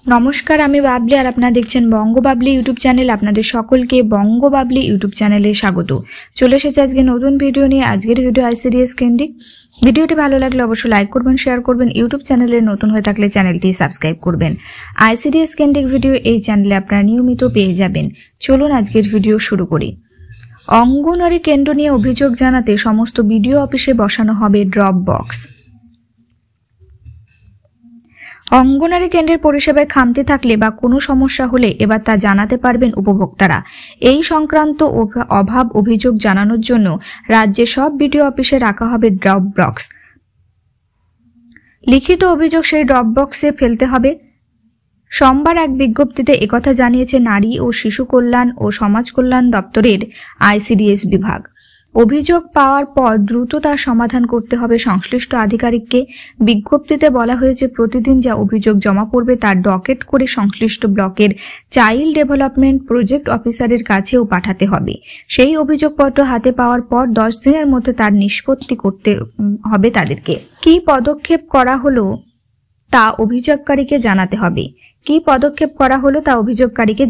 নমস্কার, আমি বাবলি আর আপনারা দেখছেন বঙ্গ বাবলি ইউটিউব চ্যানেল। আপনাদের সকলকে বঙ্গ বাবলি ইউটিউব চ্যানেলে স্বাগত। চলে এসেছে আজকে নতুন ভিডিও নিয়ে। আজকের ভিডিও আইসিডিএস কেন্দ্রিক। ভিডিওটি ভালো লাগলে অবশ্যই লাইক করবেন, শেয়ার করবেন। ইউটিউব চ্যানেলে নতুন হয়ে থাকলে চ্যানেলটি সাবস্ক্রাইব করবেন। আইসিডিএস কেন্দ্রিক ভিডিও এই চ্যানেলে আপনারা নিয়মিত পেয়ে যাবেন। চলুন আজকের ভিডিও শুরু করি। অঙ্গনওয়াড়ি কেন্দ্র নিয়ে অভিযোগ জানাতে সমস্ত বিডিও অফিসে বসানো হবে ড্রপ বক্স। অঙ্গনওয়াড়ি কেন্দ্রের পরিষেবায় খামতি থাকলে বা কোনো সমস্যা হলে এবার তা জানাতে পারবেন উপভোক্তারা। এই সংক্রান্ত অভাব অভিযোগ জানানোর জন্য রাজ্যে সব বিডিও অফিসে রাখা হবে ড্রপ বক্স। লিখিত অভিযোগ সেই ড্রপ বক্সে ফেলতে হবে। সোমবার এক বিজ্ঞপ্তিতে একথা জানিয়েছে নারী ও শিশু কল্যাণ ও সমাজ কল্যাণ দপ্তরের আইসিডিএস বিভাগ। অভিযোগ পাওয়ার পর দ্রুত তার সমাধান করতে হবে সংশ্লিষ্ট আধিকারিককে। বিজ্ঞপ্তিতে বলা হয়েছে, প্রতিদিন যা অভিযোগ জমা পড়বে তার ডকেট করে সংশ্লিষ্ট ব্লকের চাইল্ড ডেভেলপমেন্ট প্রজেক্ট অফিসারের কাছেও পাঠাতে হবে। সেই অভিযোগপত্র হাতে পাওয়ার পর 10 দিনের মধ্যে তার নিষ্পত্তি করতে হবে তাদেরকে। কী পদক্ষেপ করা হলো তা অভিযোগকারীকে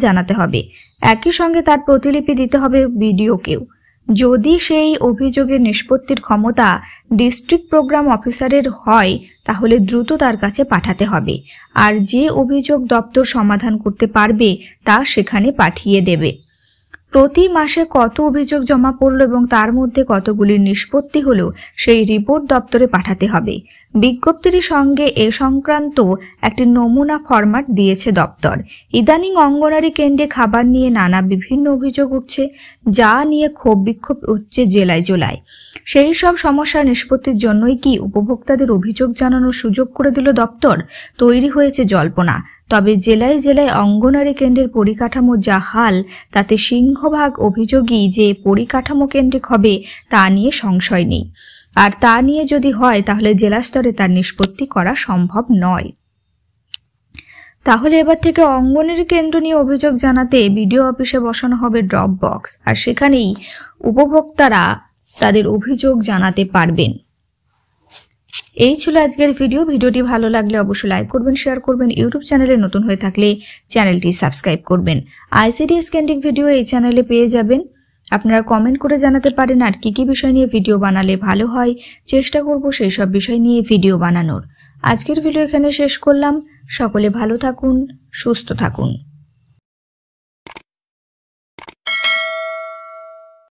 জানাতে হবে। একই সঙ্গে তার প্রতিলিপি দিতে হবে বিডিওকেও। যদি সেই অভিযোগের নিষ্পত্তির ক্ষমতা ডিস্ট্রিক্ট প্রোগ্রাম অফিসারের হয় তাহলে দ্রুত তার কাছে পাঠাতে হবে, আর যে অভিযোগ দপ্তর সমাধান করতে পারবে তা সেখানে পাঠিয়ে দেবে। প্রতি মাসে কত অভিযোগ জমা পড়লো এবং তার মধ্যে কতগুলির নিষ্পত্তি হলো সেই রিপোর্ট দপ্তরে পাঠাতে হবে। বিজ্ঞপ্তির সঙ্গে এ সংক্রান্ত একটি নমুনা ফরম্যাট দিয়েছে দপ্তর। ইদানিং অঙ্গনওয়াড়ি কেন্দ্রে খাবার নিয়ে নানা বিভিন্ন অভিযোগ উঠছে, যা নিয়ে ক্ষোভ বিক্ষোভ হচ্ছে জেলায় জেলায়। সেই সব সমস্যা নিষ্পত্তির জন্যই কি উপভোক্তাদের অভিযোগ জানানোর সুযোগ করে দিল দপ্তর? তৈরি হয়েছে জল্পনা। তবে জেলায় জেলায় অঙ্গনওয়াড়ি কেন্দ্রের পরিকাঠামোর যা হাল, তাতে সিংহভাগ অভিযোগই যে পরিকাঠামো কেন্দ্রিক হবে তা নিয়ে সংশয় নেই। আর তা নিয়ে যদি হয় তাহলে জেলা স্তরে তার নিষ্পত্তি করা সম্ভব নয়। তাহলে এবার থেকে অঙ্গনওয়াড়ি কেন্দ্র নিয়ে অভিযোগ জানাতে বিডিও অফিসে বসানো হবে ড্রপ বক্স, আর সেখানেই উপভোক্তারা তাদের অভিযোগ জানাতে পারবেন। এই ছিল আজকের ভিডিওটি ভালো লাগলে অবশ্যই লাইক করবেন, শেয়ার করবেন। ইউটিউব চ্যানেলে নতুন হয়ে থাকলে চ্যানেলটি সাবস্ক্রাইব করবেন। আইসিডিএস কেন্দ্রিক ভিডিও এই চ্যানেলে পেয়ে যাবেন। আপনারা কমেন্ট করে জানাতে পারেন আর কি বিষয় নিয়ে ভিডিও বানালে ভালো হয়। চেষ্টা করব সেই সব বিষয় নিয়ে ভিডিও বানানোর। আজকের ভিডিও এখানে শেষ করলাম। সকলে ভালো থাকুন, সুস্থ থাকুন।